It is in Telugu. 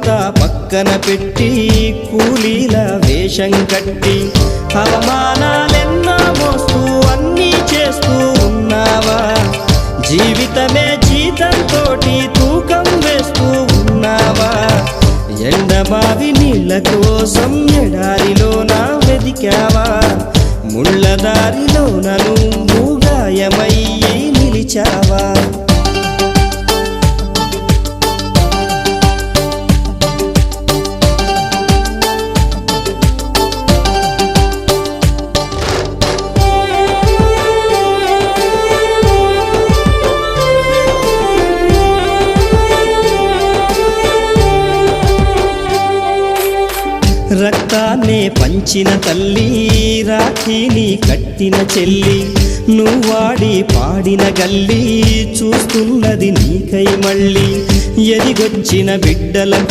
అంతా పక్కన పెట్టి కూలీల వేషం కట్టి అవమానాలెన్నో మోస్తూ అన్నీ చేస్తూ ఉన్నావా? జీవితమే జీతంతోటి తూకం వేస్తూ ఉన్నావా? ఎండమావి నీళ్ళ కోసం ఎడారిలోన వెదికావా? ముళ్ళదారిలోన నువ్వు గాయమయ్యి నిలిచావా? రక్తాన్నే పంచిన తల్లి, రాఖీని కట్టిన చెల్లి, నువ్వాడి పాడిన గల్లి చూస్తున్నది నీకై మళ్ళీ. ఎదిగొచ్చిన బిడ్డల